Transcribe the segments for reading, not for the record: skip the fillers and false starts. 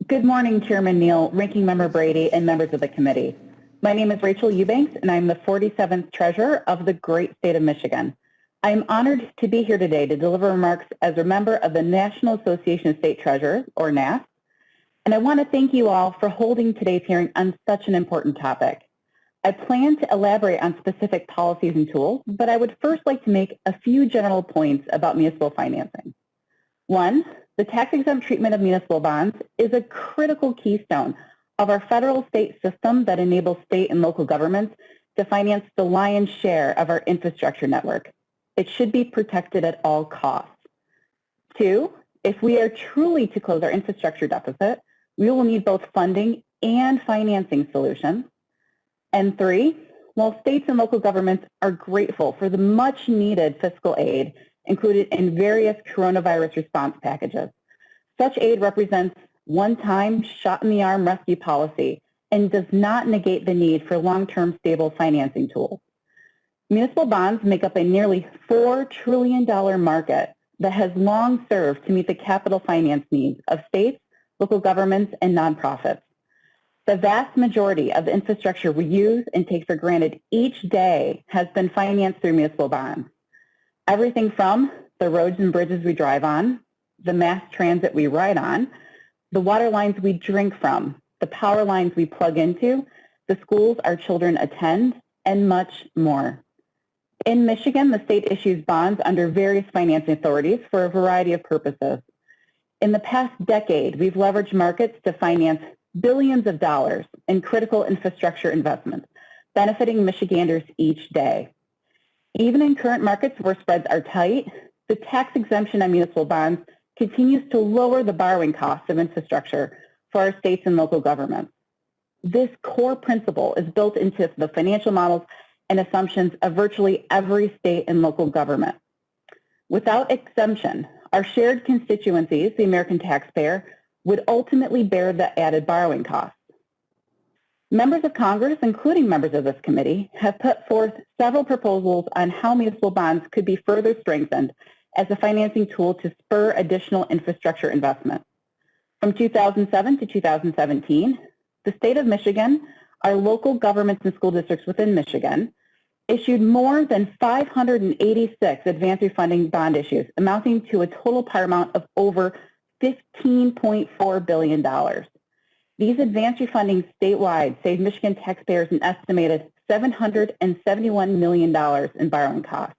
Good morning, Chairman Neal, Ranking Member Brady, and members of the committee. My name is Rachael Eubanks, and I'm the 47th Treasurer of the great state of Michigan. I am honored to be here today to deliver remarks as a member of the National Association of State Treasurers, or NASS, and I want to thank you all for holding today's hearing on such an important topic. I plan to elaborate on specific policies and tools, but I would first like to make a few general points about municipal financing. One, the tax-exempt treatment of municipal bonds is a critical keystone of our federal-state system that enables state and local governments to finance the lion's share of our infrastructure network. It should be protected at all costs. Two, if we are truly to close our infrastructure deficit, we will need both funding and financing solutions. And three, while states and local governments are grateful for the much-needed fiscal aid included in various coronavirus response packages, such aid represents one-time shot-in-the-arm rescue policy and does not negate the need for long-term stable financing tools. Municipal bonds make up a nearly $4 trillion market that has long served to meet the capital finance needs of states, local governments, and nonprofits. The vast majority of the infrastructure we use and take for granted each day has been financed through municipal bonds. Everything from the roads and bridges we drive on, the mass transit we ride on, the water lines we drink from, the power lines we plug into, the schools our children attend, and much more. In Michigan, the state issues bonds under various financing authorities for a variety of purposes. In the past decade, we've leveraged markets to finance billions of dollars in critical infrastructure investments, benefiting Michiganders each day. Even in current markets where spreads are tight, the tax exemption on municipal bonds continues to lower the borrowing costs of infrastructure for our states and local governments. This core principle is built into the financial models and assumptions of virtually every state and local government. Without exemption, our shared constituencies, the American taxpayer, would ultimately bear the added borrowing costs. Members of Congress, including members of this committee, have put forth several proposals on how municipal bonds could be further strengthened as a financing tool to spur additional infrastructure investment. From 2007 to 2017, the state of Michigan, our local governments and school districts within Michigan, issued more than 586 advance refunding bond issues, amounting to a total par amount of over $15.4 billion. These advance refundings statewide saved Michigan taxpayers an estimated $771 million in borrowing costs.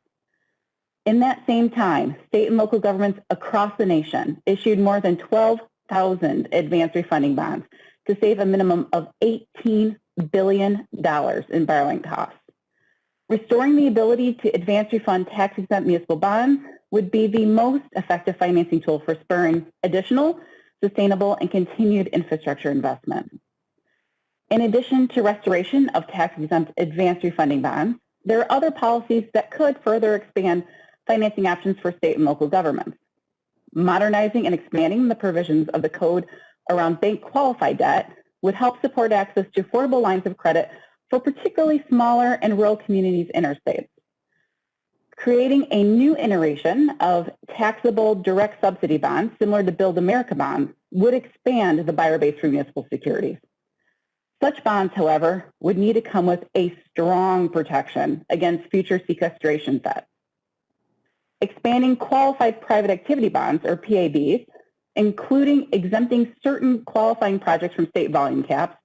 In that same time, state and local governments across the nation issued more than 12,000 advance refunding bonds to save a minimum of $18 billion in borrowing costs. Restoring the ability to advance refund tax-exempt municipal bonds would be the most effective financing tool for spurring additional, sustainable, and continued infrastructure investment. In addition to restoration of tax-exempt advance refunding bonds, there are other policies that could further expand financing options for state and local governments. Modernizing and expanding the provisions of the code around bank-qualified debt would help support access to affordable lines of credit for particularly smaller and rural communities in our states. Creating a new iteration of taxable direct subsidy bonds, similar to Build America bonds, would expand the buyer base for municipal securities. Such bonds, however, would need to come with a strong protection against future sequestration debt. Expanding qualified private activity bonds, or PABs, including exempting certain qualifying projects from state volume caps,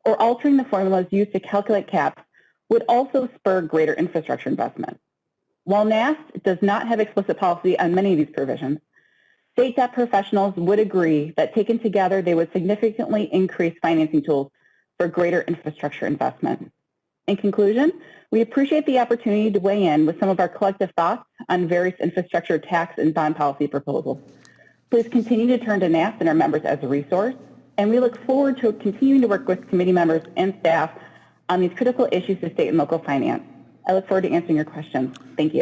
or altering the formulas used to calculate caps, would also spur greater infrastructure investment. While NASS does not have explicit policy on many of these provisions, state debt professionals would agree that taken together, they would significantly increase financing tools for greater infrastructure investment. In conclusion, we appreciate the opportunity to weigh in with some of our collective thoughts on various infrastructure tax and bond policy proposals. Please continue to turn to NASS and our members as a resource, and we look forward to continuing to work with committee members and staff on these critical issues to state and local finance. I look forward to answering your questions. Thank you.